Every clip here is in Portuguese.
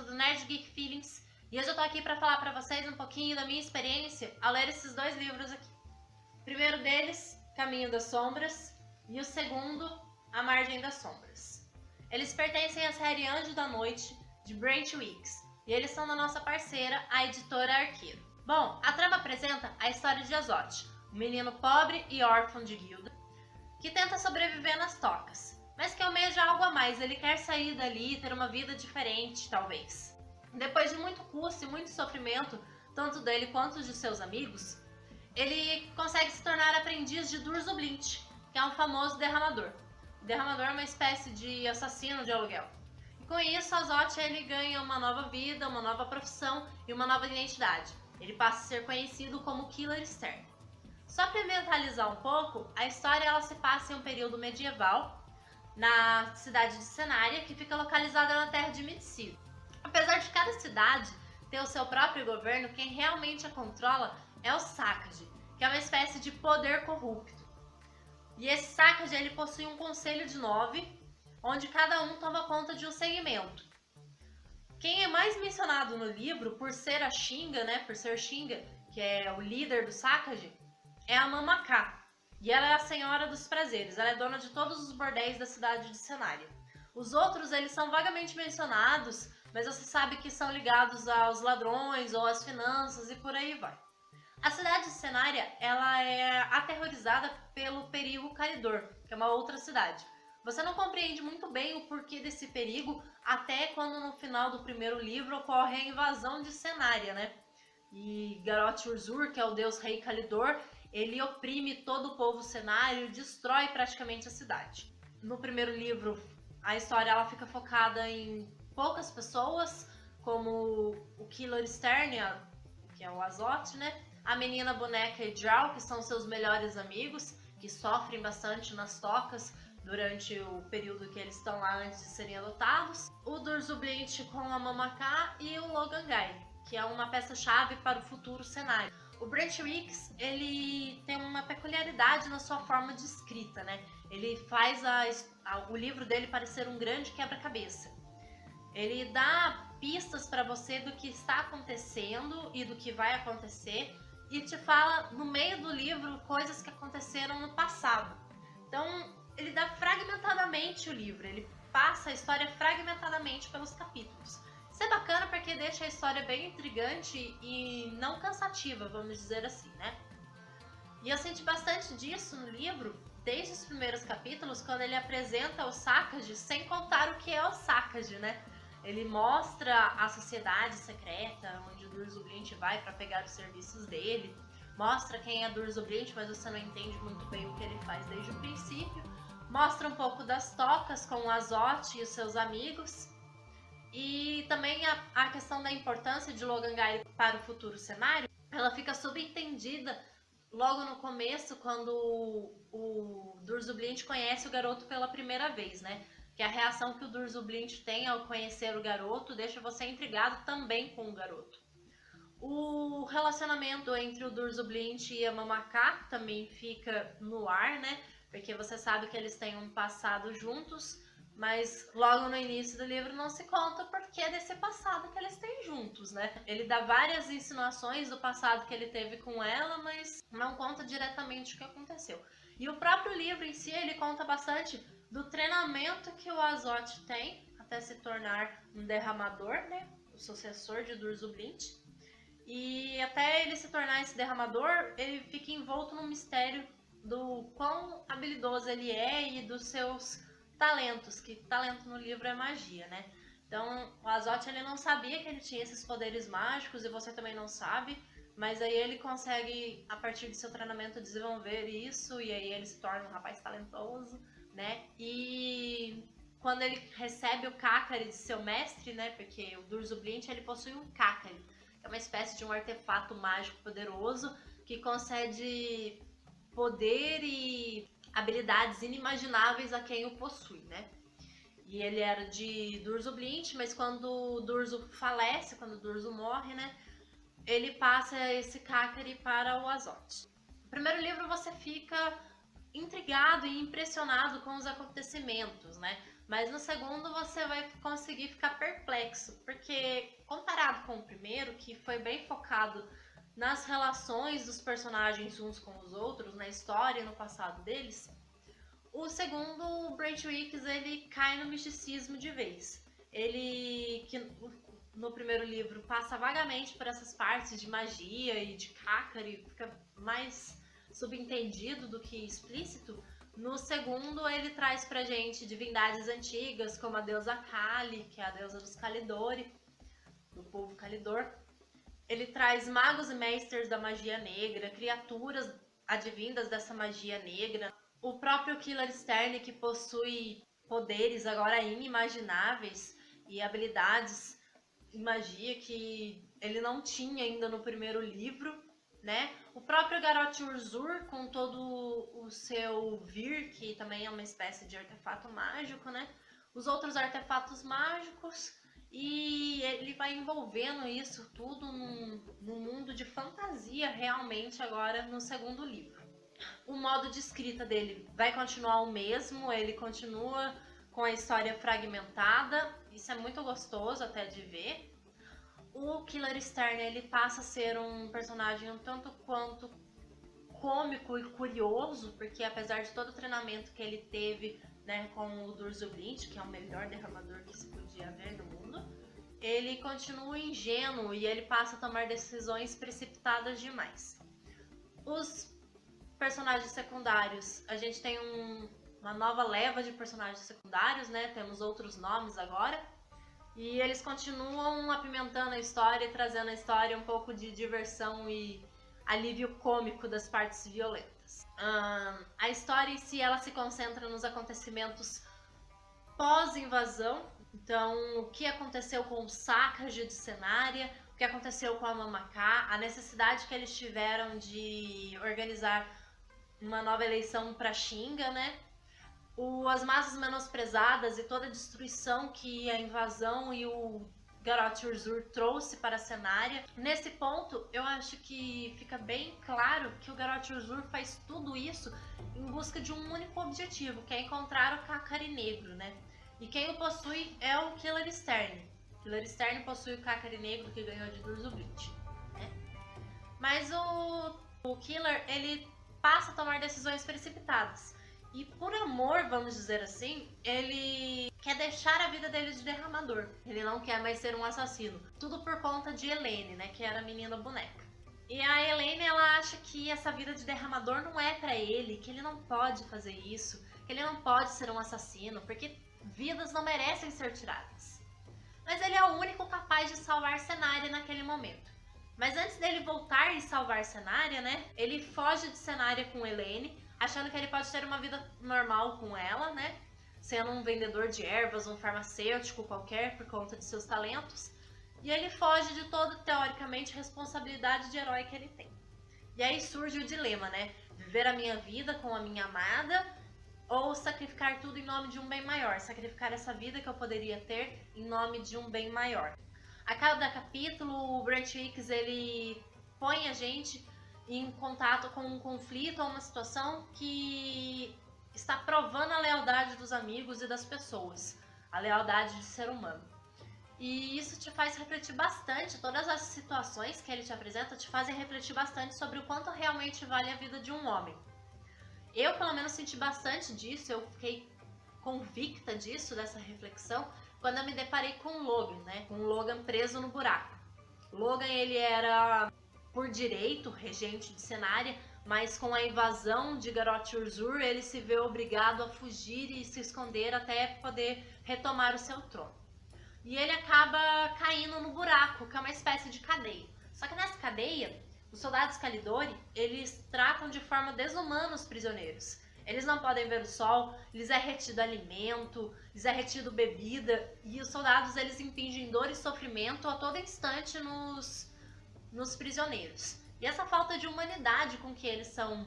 Vanessa do Nerd Geek Feelings e hoje eu tô aqui pra falar pra vocês um pouquinho da minha experiência ao ler esses dois livros aqui. O primeiro deles, Caminho das Sombras, e o segundo, A Margem das Sombras. Eles pertencem à série Anjo da Noite, de Brent Weeks, e eles são da nossa parceira, a editora Arqueiro. Bom, a trama apresenta a história de Azoth, um menino pobre e órfão de guilda, que tenta sobreviver nas tocas, mas que almeja algo a mais, ele quer sair dali e ter uma vida diferente, talvez. Depois de muito custo e muito sofrimento, tanto dele quanto de seus amigos, ele consegue se tornar aprendiz de Durzublint, que é um famoso derramador. O derramador é uma espécie de assassino de aluguel. E com isso, Azoth ele ganha uma nova vida, uma nova profissão e uma nova identidade. Ele passa a ser conhecido como Killer Stern. Só para mentalizar um pouco, a história ela se passa em um período medieval, na cidade de Cenária, que fica localizada na terra de Midseed. Apesar de cada cidade ter o seu próprio governo, quem realmente a controla é o Sakad, que é uma espécie de poder corrupto. E esse Sakad ele possui um conselho de 9, onde cada um toma conta de um segmento. Quem é mais mencionado no livro, por ser a Shinga, por ser Shinga, que é o líder do Sakad, é a Mamaká. E ela é a Senhora dos Prazeres, ela é dona de todos os bordéis da cidade de Cenária. Os outros, eles são vagamente mencionados, mas você sabe que são ligados aos ladrões ou às finanças e por aí vai. A cidade de Cenária, ela é aterrorizada pelo perigo Caridor, que é uma outra cidade. Você não compreende muito bem o porquê desse perigo, até quando no final do primeiro livro ocorre a invasão de Cenária, E Garroth-Urzur, que é o deus rei Calidor, ele oprime todo o povo cenário e destrói praticamente a cidade. No primeiro livro, a história ela fica focada em poucas pessoas, como o Killer Stern, que é o Azoth, a menina boneca e Drow, que são seus melhores amigos, que sofrem bastante nas tocas durante o período que eles estão lá antes de serem adotados, o Durzublint com a Mamaká e o Logangai, que é uma peça-chave para o futuro cenário. O Brent Weeks, ele tem uma peculiaridade na sua forma de escrita, Ele faz o livro dele parecer um grande quebra-cabeça. Ele dá pistas para você do que está acontecendo e do que vai acontecer e te fala no meio do livro coisas que aconteceram no passado. Então, ele dá fragmentadamente o livro, ele passa a história fragmentadamente pelos capítulos. Isso é bacana porque deixa a história bem intrigante e não cansativa, vamos dizer assim, E eu senti bastante disso no livro, desde os primeiros capítulos, quando ele apresenta o Sakad, sem contar o que é o Sakad, Ele mostra a sociedade secreta, onde o Durzublint vai para pegar os serviços dele, mostra quem é Durzublint, mas você não entende muito bem o que ele faz desde o princípio, mostra um pouco das tocas com o Azoth e os seus amigos, e também a questão da importância de Logangai para o futuro cenário, ela fica subentendida logo no começo, quando o Durzublint conhece o garoto pela primeira vez, Que a reação que o Durzublint tem ao conhecer o garoto deixa você intrigado também com o garoto. O relacionamento entre o Durzublint e a Mamaká também fica no ar, Porque você sabe que eles têm um passado juntos, mas logo no início do livro não se conta porque é desse passado que eles têm juntos, Ele dá várias insinuações do passado que ele teve com ela, mas não conta diretamente o que aconteceu. E o próprio livro em si, ele conta bastante do treinamento que o Azoth tem até se tornar um derramador, O sucessor de Durzublint. E até ele se tornar esse derramador, ele fica envolto no mistério do quão habilidoso ele é e dos seus talentos, que talento no livro é magia, Então, o Azoth ele não sabia que ele tinha esses poderes mágicos e você também não sabe, mas aí ele consegue, a partir de seu treinamento, desenvolver isso e aí ele se torna um rapaz talentoso, E quando ele recebe o Kakari de seu mestre, Porque o Durzublint ele possui um Kakari, que é uma espécie de um artefato mágico poderoso que concede poder e habilidades inimagináveis a quem o possui, E ele era de Durzublint, mas quando o Durzo falece, quando o Durzo morre, ele passa esse Kakari para o Azoth. No primeiro livro você fica intrigado e impressionado com os acontecimentos, Mas no segundo você vai conseguir ficar perplexo, porque comparado com o primeiro, que foi bem focado nas relações dos personagens uns com os outros, na história e no passado deles, o segundo, o Brent Weeks, ele cai no misticismo de vez. Ele, que no primeiro livro, passa vagamente por essas partes de magia e de Kakari, fica mais subentendido do que explícito. No segundo, ele traz pra gente divindades antigas, como a deusa Kali, que é a deusa dos Kalidori, do povo Kalidor. Ele traz magos e mestres da magia negra, criaturas advindas dessa magia negra. O próprio Killer Stern, que possui poderes agora inimagináveis e habilidades em magia que ele não tinha ainda no primeiro livro, né? O próprio Garrote Urzur, com todo o seu Vir, que também é uma espécie de artefato mágico, né? Os outros artefatos mágicos, e ele vai envolvendo isso tudo num mundo de fantasia realmente agora no segundo livro. O modo de escrita dele vai continuar o mesmo, ele continua com a história fragmentada, isso é muito gostoso até de ver. O Killer Stern, ele passa a ser um personagem um tanto quanto cômico e curioso, porque apesar de todo o treinamento que ele teve, né, com o Durzublint, que é o melhor derramador que se podia ver no mundo, ele continua ingênuo e ele passa a tomar decisões precipitadas demais. Os personagens secundários, a gente tem uma nova leva de personagens secundários, né? Temos outros nomes agora. E eles continuam apimentando a história e trazendo a história um pouco de diversão e alívio cômico das partes violentas. A história em si, ela se concentra nos acontecimentos pós-invasão. Então, o que aconteceu com o Sacred de Cenária, o que aconteceu com a Mamacá, a necessidade que eles tiveram de organizar uma nova eleição para Xinga, né? As massas menosprezadas e toda a destruição que a invasão e o Garrote Urzur trouxe para a Cenária. Nesse ponto, eu acho que fica bem claro que o Garrote Urzur faz tudo isso em busca de um único objetivo, que é encontrar o Kakari Negro, né? E quem o possui é o Killer Stern. Killer Stern possui o Kakari Negro que ganhou de Durzublint, né? Mas o Killer, ele passa a tomar decisões precipitadas. E por amor, vamos dizer assim, ele quer deixar a vida dele de derramador. Ele não quer mais ser um assassino. Tudo por conta de Helene, né, que era a menina boneca. E a Helene, ela acha que essa vida de derramador não é pra ele, que ele não pode fazer isso, que ele não pode ser um assassino, porque vidas não merecem ser tiradas. Mas ele é o único capaz de salvar Cenária naquele momento. Mas antes dele voltar e salvar Cenária, né, ele foge de Cenária com Helene, achando que ele pode ter uma vida normal com ela, né? Sendo um vendedor de ervas, um farmacêutico qualquer, por conta de seus talentos. E ele foge de toda, teoricamente, responsabilidade de herói que ele tem. E aí surge o dilema, né? Viver a minha vida com a minha amada ou sacrificar tudo em nome de um bem maior. Sacrificar essa vida que eu poderia ter em nome de um bem maior. A cada capítulo, o Brent Weeks, ele põe a gente em contato com um conflito ou uma situação que está provando a lealdade dos amigos e das pessoas, a lealdade de ser humano. E isso te faz refletir bastante, todas as situações que ele te apresenta te fazem refletir bastante sobre o quanto realmente vale a vida de um homem. Eu, pelo menos, senti bastante disso, eu fiquei convicta disso, dessa reflexão, quando eu me deparei com o Logan, né? Com o Logan preso no buraco. Logan, ele era, por direito, regente de Cenária, mas com a invasão de Garrote Urzur, ele se vê obrigado a fugir e se esconder até poder retomar o seu trono. E ele acaba caindo no buraco, que é uma espécie de cadeia. Só que nessa cadeia, os soldados Kalidori, eles tratam de forma desumana os prisioneiros. Eles não podem ver o sol, lhes é retido alimento, lhes é retido bebida, e os soldados, eles impingem dor e sofrimento a todo instante nos prisioneiros. E essa falta de humanidade com que eles são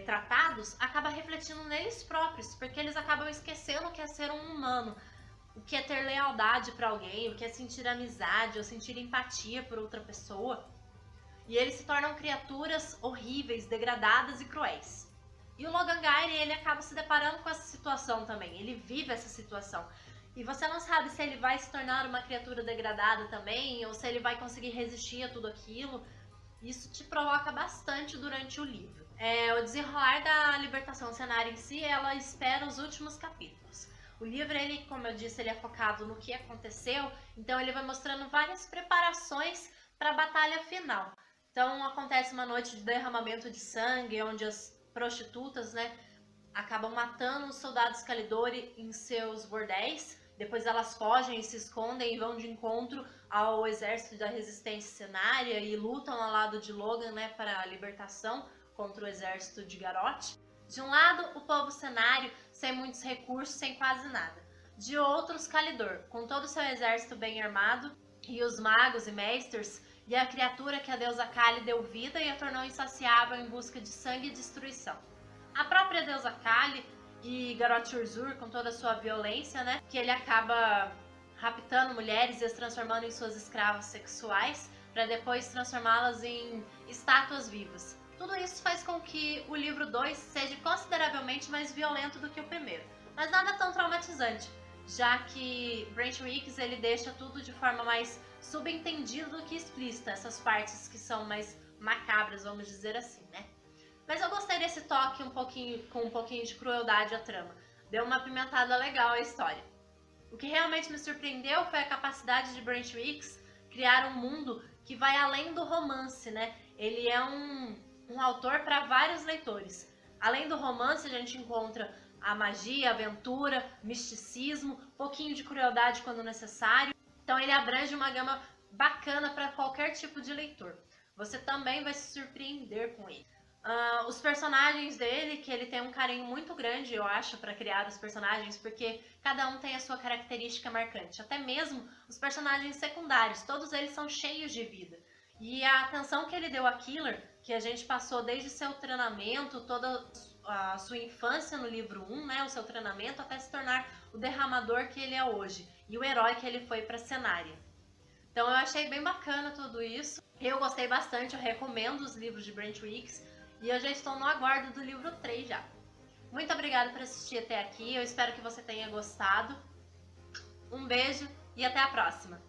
tratados acaba refletindo neles próprios, porque eles acabam esquecendo o que é ser um humano, o que é ter lealdade para alguém, o que é sentir amizade ou sentir empatia por outra pessoa. E eles se tornam criaturas horríveis, degradadas e cruéis. E o Logan Guy, ele acaba se deparando com essa situação também, ele vive essa situação. E você não sabe se ele vai se tornar uma criatura degradada também, ou se ele vai conseguir resistir a tudo aquilo. Isso te provoca bastante durante o livro. O desenrolar da libertação cenária em si, ela espera os últimos capítulos. O livro, ele, como eu disse, ele é focado no que aconteceu, então ele vai mostrando várias preparações para a batalha final. Então acontece uma noite de derramamento de sangue, onde as prostitutas, né, acabam matando os soldados Calidori em seus bordéis. Depois elas fogem e se escondem e vão de encontro ao exército da resistência cenária e lutam ao lado de Logan, né, para a libertação contra o exército de Garrote. De um lado, o povo cenário, sem muitos recursos, sem quase nada. De outros, Calidor, com todo o seu exército bem armado, e os magos e masters, e a criatura que a deusa Kali deu vida e a tornou insaciável em busca de sangue e destruição. A própria deusa Kali e Garrote Urzur, com toda a sua violência, né, que ele acaba raptando mulheres e as transformando em suas escravas sexuais, para depois transformá-las em estátuas vivas. Tudo isso faz com que o livro 2 seja consideravelmente mais violento do que o primeiro, mas nada tão traumatizante, já que Brent Weeks ele deixa tudo de forma mais subentendida do que explícita, essas partes que são mais macabras, vamos dizer assim, né? Mas eu gostei desse toque com um pouquinho de crueldade à trama. Deu uma apimentada legal à história. O que realmente me surpreendeu foi a capacidade de Brent Weeks criar um mundo que vai além do romance, né? Ele é um autor para vários leitores. Além do romance, a gente encontra a magia, a aventura, misticismo, um pouquinho de crueldade quando necessário. Então ele abrange uma gama bacana para qualquer tipo de leitor. Você também vai se surpreender com ele. Os personagens dele, que ele tem um carinho muito grande, eu acho, para criar os personagens, porque cada um tem a sua característica marcante. Até mesmo os personagens secundários, todos eles são cheios de vida. E a atenção que ele deu a Killer, que a gente passou desde seu treinamento, toda a sua infância no livro 1, né, o seu treinamento, até se tornar o derramador que ele é hoje, e o herói que ele foi para Cenária. Então eu achei bem bacana tudo isso. Eu gostei bastante, eu recomendo os livros de Brent Weeks. E eu já estou no aguardo do livro 3 já. Muito obrigada por assistir até aqui, eu espero que você tenha gostado. Um beijo e até a próxima!